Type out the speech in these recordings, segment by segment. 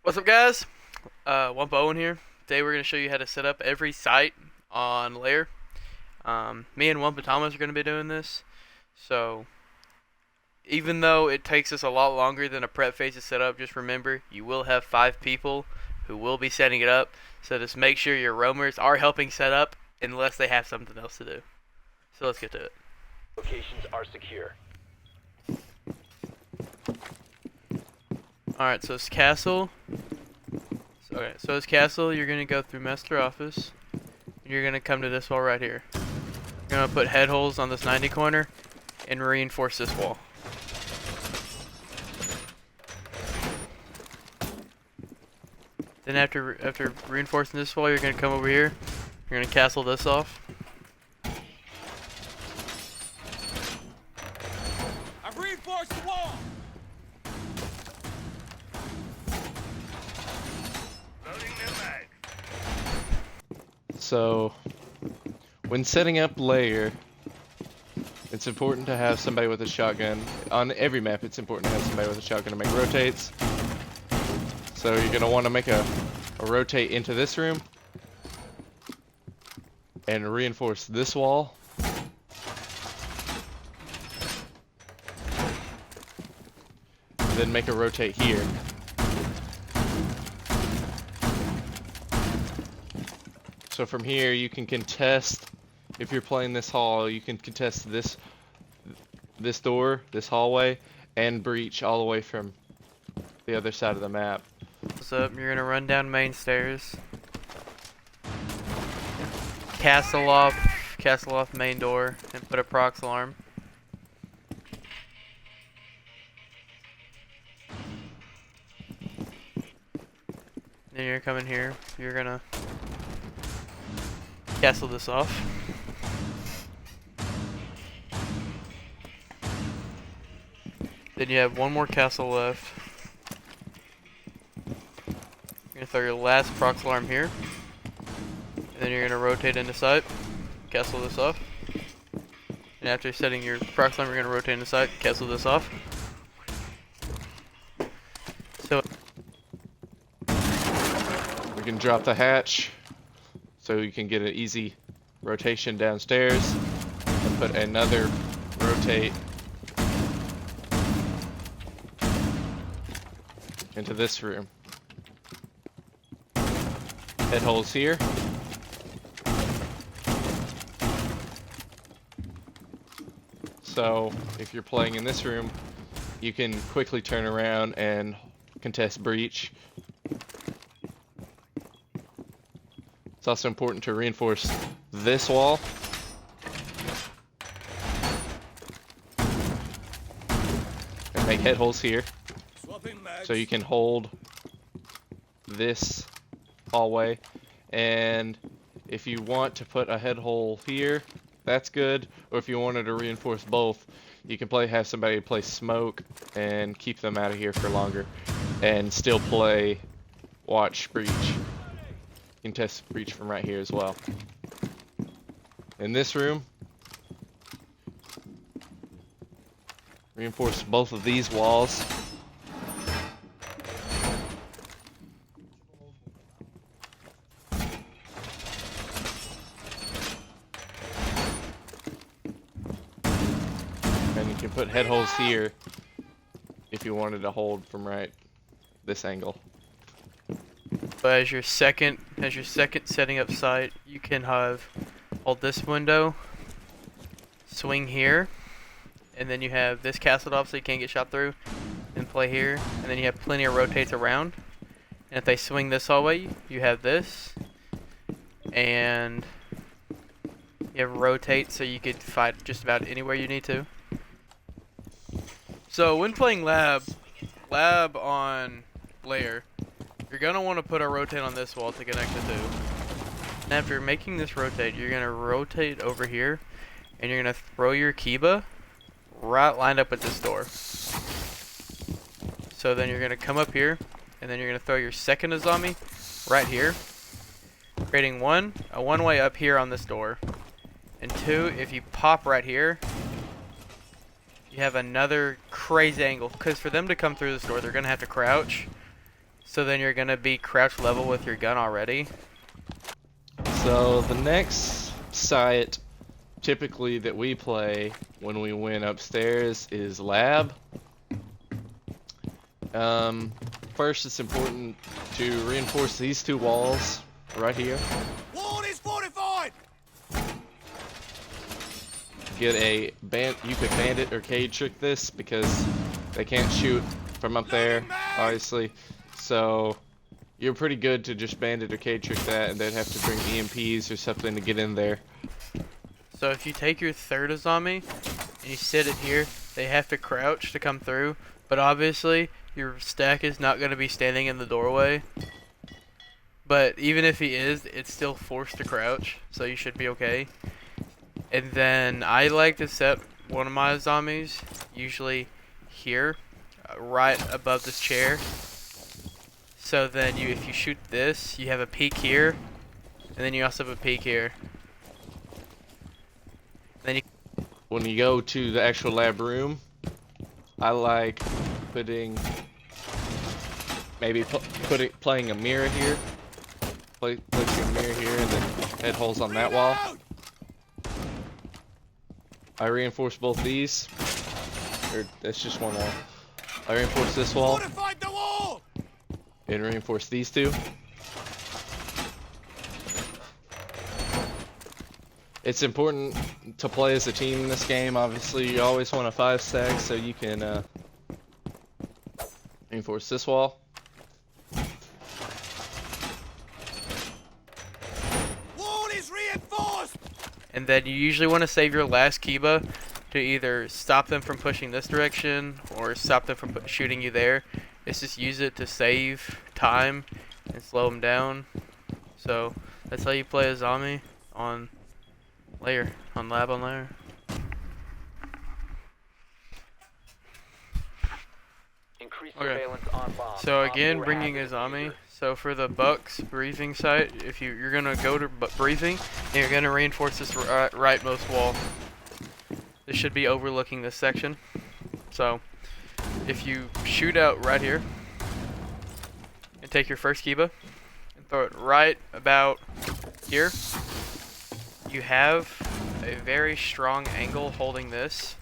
What's up, guys? Wumpa Owen here. Today we're going to show you how to set up every site on Lair. Me and Wumpa Thomas are going to be doing this. So, even though it takes us a lot longer than a prep phase to set up, just remember you will have 5 people who will be setting it up. So just make sure your roamers are helping set up unless they have something else to do. So let's get to it. Locations are secure. Alright, so it's castle. So it's castle, you're going to go through master office. You're going to come to this wall right here. You're going to put head holes on this 90 corner and reinforce this wall. Then after reinforcing this wall, you're going to come over here. You're going to castle this off. I've reinforced the wall! So, when setting up Lair, it's important to have somebody with a shotgun. On every map, it's important to have somebody with a shotgun to make rotates. So you're going to want to make a rotate into this room and reinforce this wall. Then make a rotate here. So from here you can contest, if you're playing this hall, you can contest this door, this hallway, and breach all the way from the other side of the map. What's up? You're gonna run down main stairs. Castle off main door, and put a prox alarm. Then you're coming here. You're gonna castle this off. Then you have one more castle left. You're gonna throw your last prox alarm here. And then you're gonna rotate into sight. Castle this off. And after setting your prox alarm, you're gonna rotate into sight. Castle this off. So We can drop the hatch so you can get an easy rotation downstairs and put another rotate into this room. Head holes here. So if you're playing in this room, you can quickly turn around and contest breach. It's also important to reinforce this wall. And make head holes here. So you can hold this hallway. And if you want to put a head hole here, that's good. Or if you wanted to reinforce both, you can have somebody play smoke and keep them out of here for longer. And still play watch breach. You can test breach from right here as well. In this room, reinforce both of these walls. And you can put head holes here if you wanted to hold from right this angle. but as your second setting up site, you can hold this window, swing here, and then you have this castled off so you can't get shot through, and play here, and then you have plenty of rotates around. And if they swing this hallway, you have this, and you have rotate so you could fight just about anywhere you need to. So when playing lab on Lair, you're gonna want to put a rotate on this wall to connect the two. And after making this rotate, you're gonna rotate over here, and you're gonna throw your Kiba right lined up with this door. So then you're gonna come up here, and then you're gonna throw your second Azami right here, creating a one-way up here on this door. And two, if you pop right here, you have another crazy angle, because for them to come through this door, they're gonna have to crouch. So then you're gonna be crouch level with your gun already. So the next site typically that we play when we went upstairs is lab. First, it's important to reinforce these two walls right here. Wall is fortified! Get a you could bandit or cage trick this because they can't shoot from up there, obviously. So you're pretty good to just bandit or cage trick that, and they'd have to bring EMPs or something to get in there. So if you take your third zombie and you sit it here, they have to crouch to come through. But obviously, your stack is not going to be standing in the doorway. But even if he is, it's still forced to crouch, so you should be okay. And then I like to set one of my zombies, usually here, right above this chair. So then if you shoot this, you have a peek here, and then you also have a peek here. Then when you go to the actual lab room, I like putting playing a mirror here. Place your mirror here and then head holes on that wall. I reinforce both these. Or that's just one wall. I reinforce this wall and reinforce these two. It's important to play as a team in this game. Obviously, you always want a 5 stack so you can reinforce this wall. Wall is reinforced! And then you usually want to save your last Kiba to either stop them from pushing this direction or stop them from shooting you there. It's just use it to save time and slow them down. So that's how you play a zombie on Lair, on Lair. Increase Okay. surveillance on bombs. So again, Op 4 bringing a hazardous zombie. user. So for the Bucks briefing site, if you're gonna go to briefing, and you're gonna reinforce this rightmost wall. This should be overlooking this section. So if you shoot out right here and take your first Kiba and throw it right about here, you have a very strong angle holding this.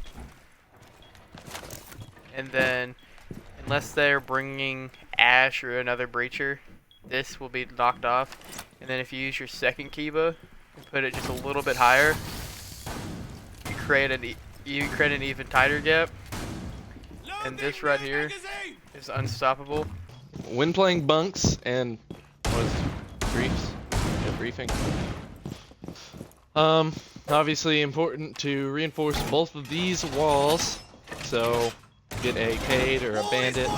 And then unless they're bringing Ash or another breacher, this will be knocked off. And then if you use your second Kiba and put it just a little bit higher, you create an even tighter gap. And this right here is unstoppable. When playing bunks and what is it? Briefs? Yeah, briefing. Obviously important to reinforce both of these walls. So get a Cade or a bandit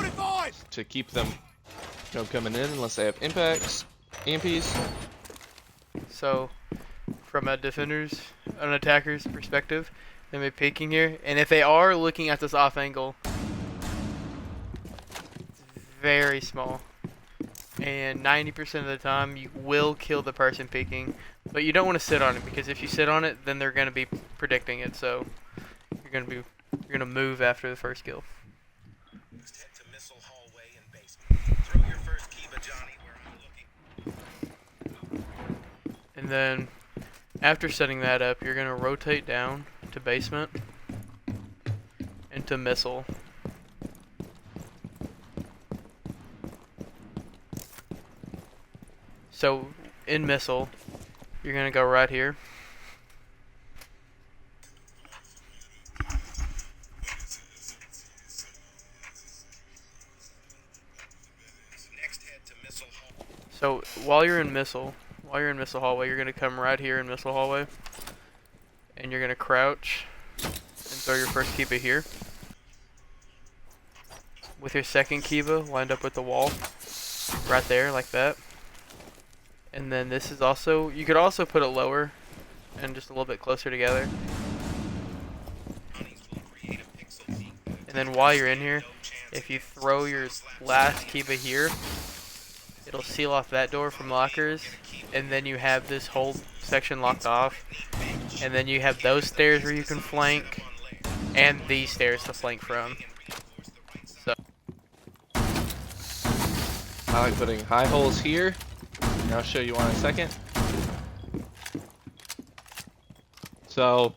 to keep them from coming in unless they have impacts, EMPs. So from an attacker's perspective, they may be peeking here, and if they are looking at this off angle, it's very small. And 90% of the time you will kill the person peeking, but you don't want to sit on it, because if you sit on it, then they're going to be predicting it, so you're going to move after the first kill. Just head to missile hallway and basement. Throw your first Kiba, Johnny, where I'm looking. And then after setting that up, you're going to rotate down to basement and to missile. So in missile, you're going to go right here. Next, head to missile hallway. So while you're in missile hallway, you're going to come right here in missile hallway. And you're going to crouch and throw your first Kiba here. With your second Kiba lined up with the wall. Right there, like that. And then this is also, you could also put it lower and just a little bit closer together. And then while you're in here, if you throw your last Kiba here, it'll seal off that door from lockers, and then you have this whole section locked off, and then you have those stairs where you can flank, and these stairs to flank from. So I like putting high holes here, and I'll show you one in a second. So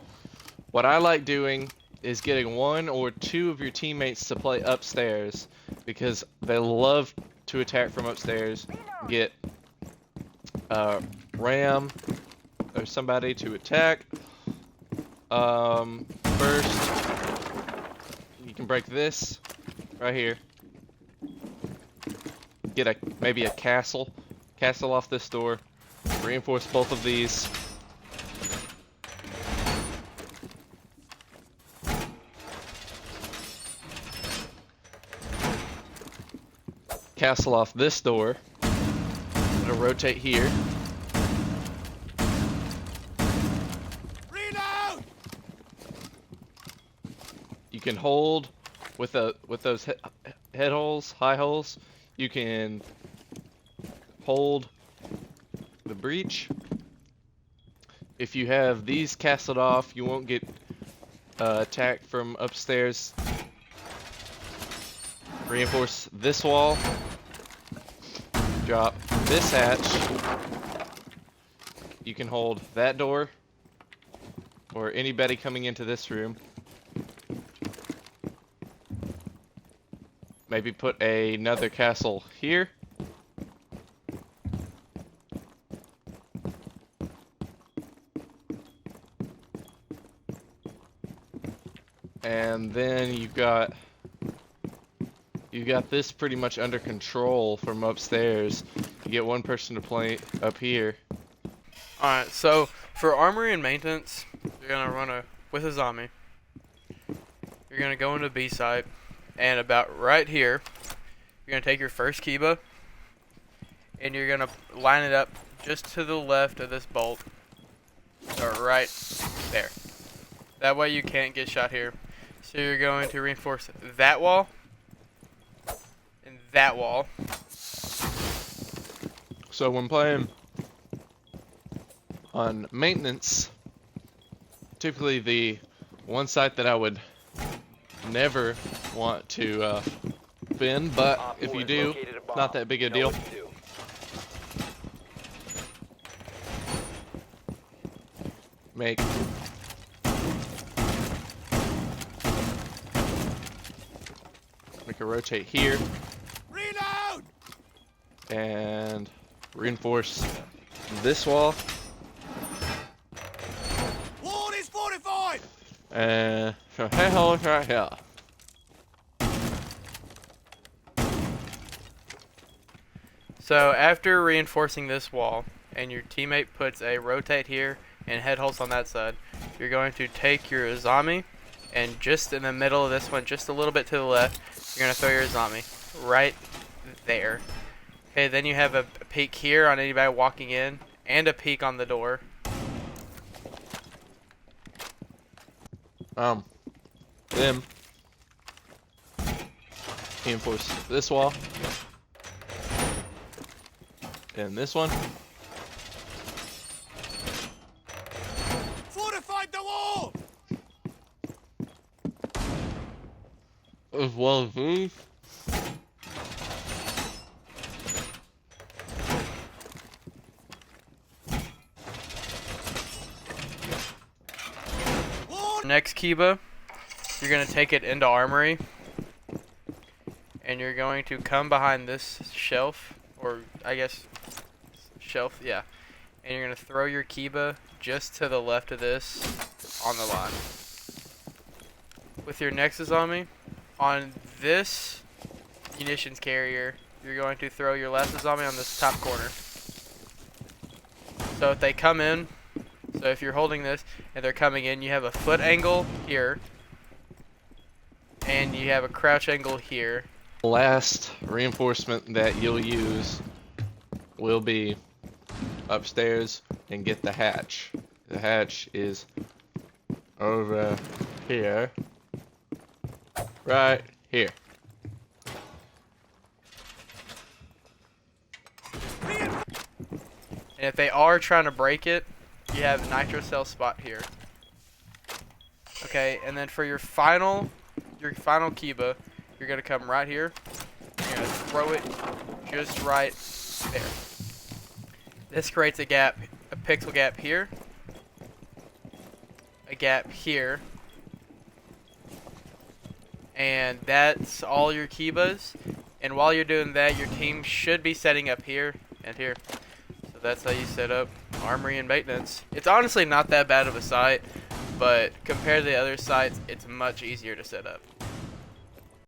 what I like doing is getting one or two of your teammates to play upstairs, because they love to attack from upstairs. Get Ram or somebody to attack. First, you can break this right here. Get maybe a castle off this door. Reinforce both of these. Castle off this door. I'm gonna rotate here. Reload! You can hold with those head holes, high holes. You can hold the breach. If you have these castled off, you won't get attacked from upstairs. Reinforce this wall. Drop this hatch. You can hold that door, or anybody coming into this room. Maybe put another castle here. And then you've got this pretty much under control from upstairs. You get one person to play up here. Alright, so for armory and maintenance, you're gonna run with a zombie. You're gonna go into B site, and about right here, you're gonna take your first Kiba, and you're gonna line it up just to the left of this bolt, or right there. That way you can't get shot here. So you're going to reinforce that wall and that wall. So when playing on maintenance, typically the one site that I would never want to bend, but if you do, not that big a deal. Make a rotate here. Reload! And reinforce this wall. Wall is fortified! And head holes right here. So after reinforcing this wall, and your teammate puts a rotate here and head holes on that side, you're going to take your Azami, and just in the middle of this one, just a little bit to the left, you're going to throw your Azami right there. Okay, then you have a peek here on anybody walking in, and a peek on the door. Then reinforce this wall and this one. Fortified the wall! As well as these. Next Kiba, you're going to take it into armory, and you're going to come behind this shelf, or I guess shelf, yeah, and you're going to throw your Kiba just to the left of this on the line. With your Nexus on me, on this munitions carrier, you're going to throw your last zombie on this top corner. So if they come in, so if you're holding this and they're coming in, you have a foot angle here, and you have a crouch angle here. Last reinforcement that you'll use will be upstairs and get the hatch. The hatch is over here. Right here. And if they are trying to break it, you have a nitro cell spot here. Okay, and then for your final Kiba, you're gonna come right here. You're gonna throw it just right there. This creates a gap, a pixel gap here, a gap here, and that's all your Kibas. And while you're doing that, your team should be setting up here and here. So that's how you set up armory and maintenance. It's honestly not that bad of a site, but compared to the other sites, it's much easier to set up.